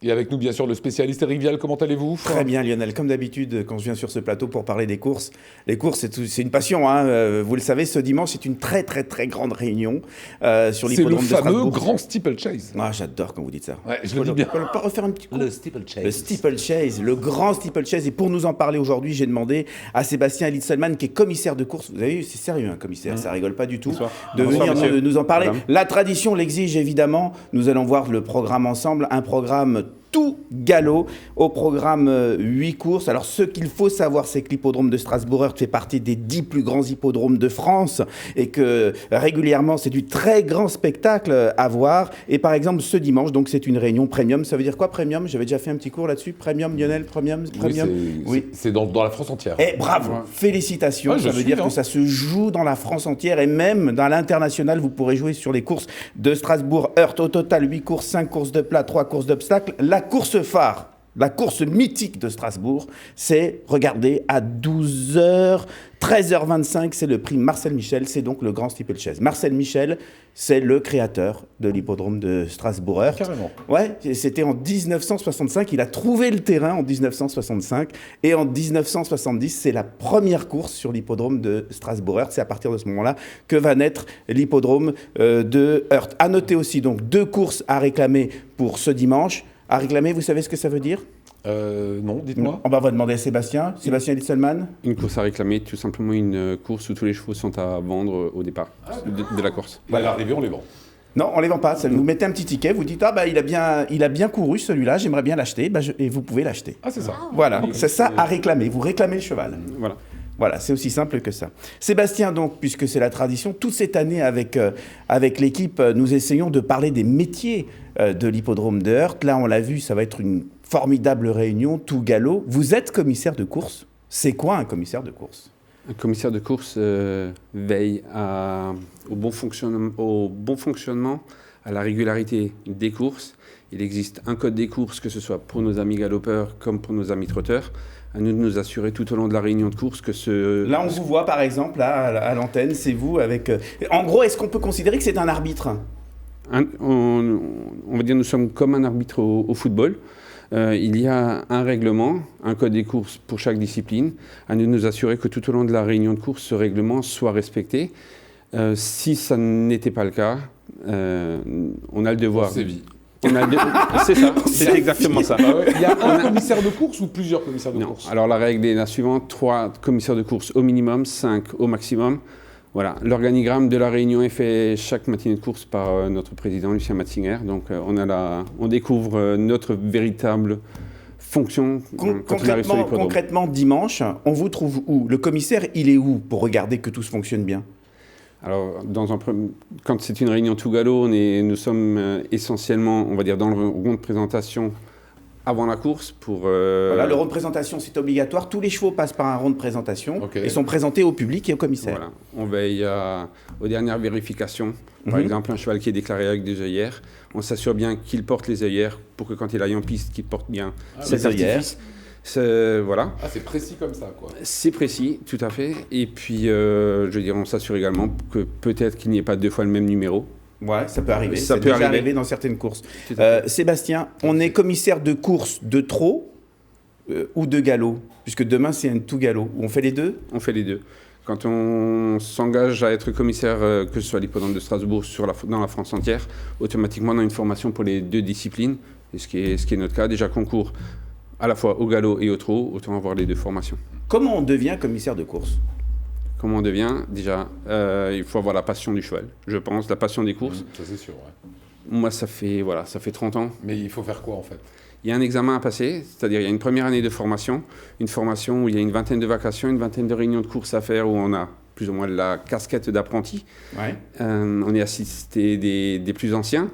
Et avec nous, bien sûr, le spécialiste Eric Vial, comment allez-vous? Très bien, Lionel. Comme d'habitude, quand je viens sur ce plateau pour parler des courses, les courses, c'est une passion. Hein. Vous le savez, ce dimanche, c'est une très, très, très grande réunion sur l'hippodrome de Strasbourg. C'est le fameux grand steeplechase. Ah, j'adore quand vous dites ça. Ouais, je le dis bien. On peut pas refaire un petit coup? Le steeplechase. Le steeplechase, le grand steeplechase. Et pour nous en parler aujourd'hui, j'ai demandé à Sébastien Elitselman, qui est commissaire de course. Vous avez vu, c'est sérieux, un commissaire, ça rigole pas du tout. De venir nous en parler. Madame. La tradition l'exige évidemment. Nous allons voir le programme ensemble, un programme tout galop, au programme 8 courses. Alors ce qu'il faut savoir, c'est que l'hippodrome de Strasbourg fait partie des 10 plus grands hippodromes de France et que régulièrement c'est du très grand spectacle à voir. Et par exemple ce dimanche, donc c'est une réunion premium. Ça veut dire quoi premium? J'avais déjà fait un petit cours là-dessus. Premium, Lionel, premium. Oui, c'est dans la France entière. Et bravo, félicitations. Ouais, ça veut dire hein. que ça se joue dans la France entière et même dans l'international, vous pourrez jouer sur les courses de Strasbourg. Heurt au total 8 courses, 5 courses de plat, 3 courses d'obstacles. La course phare, la course mythique de Strasbourg, c'est, regardez, à 12h, 13h25, c'est le prix Marcel Michel, c'est donc le grand steeplechase. Marcel Michel, c'est le créateur de l'hippodrome de Strasbourg. Carrément. Ouais, c'était en 1965, il a trouvé le terrain en 1965, et en 1970, c'est la première course sur l'hippodrome de Strasbourg. C'est à partir de ce moment-là que va naître l'hippodrome de Heurt. À noter aussi donc 2 courses à réclamer pour ce dimanche. À réclamer, vous savez ce que ça veut dire? Non, dites-moi. On va demander à Sébastien. Sébastien Litzelman. Une course à réclamer, tout simplement une course où tous les chevaux sont à vendre au départ de la course. À l'arrivée, on les vend. Non, on ne les vend pas. Vous mettez un petit ticket, vous dites il a bien couru celui-là, j'aimerais bien l'acheter, et vous pouvez l'acheter. Ah, c'est ça. Voilà, c'est ça à réclamer. Vous réclamez le cheval. Voilà. Voilà, c'est aussi simple que ça. Sébastien, donc, puisque c'est la tradition, toute cette année avec l'équipe, nous essayons de parler des métiers de l'hippodrome de Heurt. Là, on l'a vu, ça va être une formidable réunion, tout galop. Vous êtes commissaire de course. C'est quoi un commissaire de course? Un commissaire de course veille au bon fonctionnement, à la régularité des courses. Il existe un code des courses, que ce soit pour nos amis galopeurs comme pour nos amis trotteurs. À nous de nous assurer tout au long de la réunion de course que ce... Là, on vous voit, par exemple, là, à l'antenne, c'est vous avec... En gros, est-ce qu'on peut considérer que c'est un arbitre? On va dire nous sommes comme un arbitre au football. Il y a un règlement, un code des courses pour chaque discipline. À nous de nous assurer que tout au long de la réunion de course, ce règlement soit respecté. Si ça n'était pas le cas, on a le devoir... On sévit. C'est ça, c'est exactement ça. Il y a un commissaire de course ou plusieurs commissaires de course? Alors la règle est la suivante, 3 commissaires de course au minimum, 5 au maximum. Voilà, l'organigramme de la réunion est fait chaque matinée de course par notre président Lucien Matzinger. Donc on découvre notre véritable fonction quand on arrive sur l'hippodrome. Concrètement, dimanche, on vous trouve où? Le commissaire, il est où pour regarder que tout se fonctionne bien? Alors, quand c'est une réunion tout galop, nous sommes essentiellement, on va dire, dans le rond de présentation avant la course pour... Voilà, le rond de présentation, c'est obligatoire. Tous les chevaux passent par un rond de présentation et sont présentés au public et au commissaire. Voilà. On veille aux dernières vérifications. Par exemple, un cheval qui est déclaré avec des œillères, on s'assure bien qu'il porte les œillères pour que quand il aille en piste, qu'il porte bien ses œillères. Voilà. Ah, c'est précis comme ça, quoi. C'est précis, tout à fait. Et puis, je veux dire, on s'assure également que peut-être qu'il n'y ait pas 2 fois le même numéro. Ouais, ça peut arriver. Ça peut déjà arriver. arriver dans certaines courses. Sébastien, on est commissaire de course de trot ou de galop? Puisque demain, c'est un tout galop. On fait les deux? On fait les deux. Quand on s'engage à être commissaire, que ce soit à l'hippodrome de Strasbourg, dans la France entière, automatiquement, on a une formation pour les 2 disciplines. Et ce qui est notre cas, déjà concours à la fois au galop et au trot, autant avoir les 2 formations. Comment on devient commissaire de course? Comment on devient? Déjà, il faut avoir la passion du cheval, je pense, la passion des courses. Ça, c'est sûr, ouais. Moi, ça fait 30 ans. Mais il faut faire quoi, en fait? Il y a un examen à passer, c'est-à-dire il y a une première année de formation, une formation où il y a une vingtaine de vacations, une vingtaine de réunions de courses à faire, où on a plus ou moins la casquette d'apprenti. Ouais. On est assisté des plus anciens.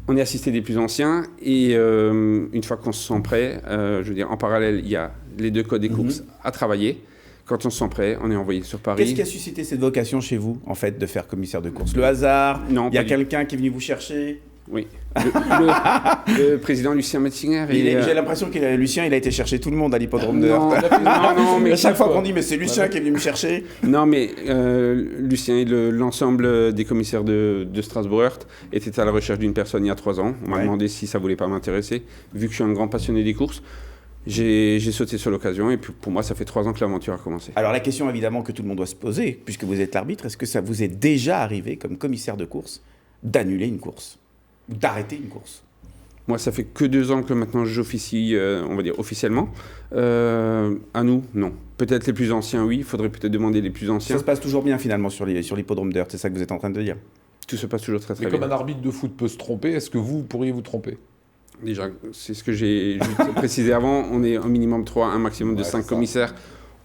Et une fois qu'on se sent prêt, je veux dire, en parallèle, il y a les 2 codes des courses à travailler. Quand on se sent prêt, on est envoyé sur Paris. Qu'est-ce qui a suscité cette vocation chez vous, en fait, de faire commissaire de course? Le hasard? Non, Il y a quelqu'un qui est venu vous chercher? Oui. Le président Lucien Metzinger. J'ai l'impression que Lucien, il a été chercher tout le monde à l'hippodrome de Non, Heurte. non, mais à chaque fois qu'on dit, mais c'est Lucien qui est venu me chercher. Non, mais Lucien et l'ensemble des commissaires de Strasbourg-Heurte étaient à la recherche d'une personne il y a 3 ans. On m'a demandé si ça voulait pas m'intéresser. Vu que je suis un grand passionné des courses, j'ai sauté sur l'occasion. Et puis pour moi, ça fait 3 ans que l'aventure a commencé. Alors la question évidemment que tout le monde doit se poser, puisque vous êtes l'arbitre, est-ce que ça vous est déjà arrivé comme commissaire de course d'annuler une course ou d'arrêter une course? Moi, ça fait que 2 ans que maintenant j'officie, on va dire officiellement. À nous, non. Peut-être les plus anciens, oui. Il faudrait peut-être demander les plus anciens. Ça se passe toujours bien finalement sur l'hippodrome d'Heurte, c'est ça que vous êtes en train de dire? Tout se passe toujours très bien. Mais comme un arbitre de foot peut se tromper, est-ce que vous pourriez vous tromper? Déjà, c'est ce que j'ai précisé avant. On est au minimum 3, un maximum de 5 commissaires.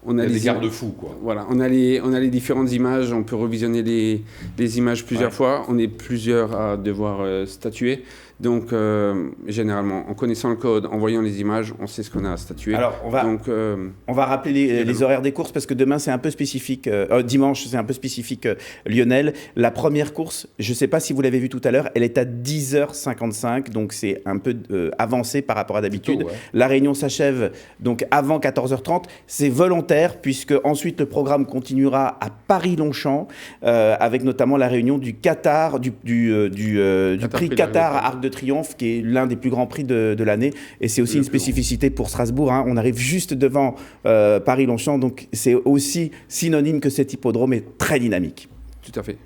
On a des garde-fous, quoi. Voilà, on a les différentes images, on peut revisionner les images plusieurs fois, on est plusieurs à devoir statuer. Donc, généralement, en connaissant le code, en voyant les images, on sait ce qu'on a à statuer. Alors, on va rappeler les horaires des courses parce que demain, c'est un peu spécifique. Dimanche, c'est un peu spécifique Lionel. La première course, je ne sais pas si vous l'avez vu tout à l'heure, elle est à 10h55, donc c'est un peu avancé par rapport à d'habitude. Ouais. La réunion s'achève donc avant 14h30. C'est volontaire puisque ensuite le programme continuera à Paris-Longchamp avec notamment la réunion du Qatar, du prix Qatar à Arc de Triomphe, qui est l'un des plus grands prix de l'année. Et c'est aussi une spécificité pour Strasbourg. Hein. On arrive juste devant Paris-Longchamp, donc c'est aussi synonyme que cet hippodrome est très dynamique. Tout à fait.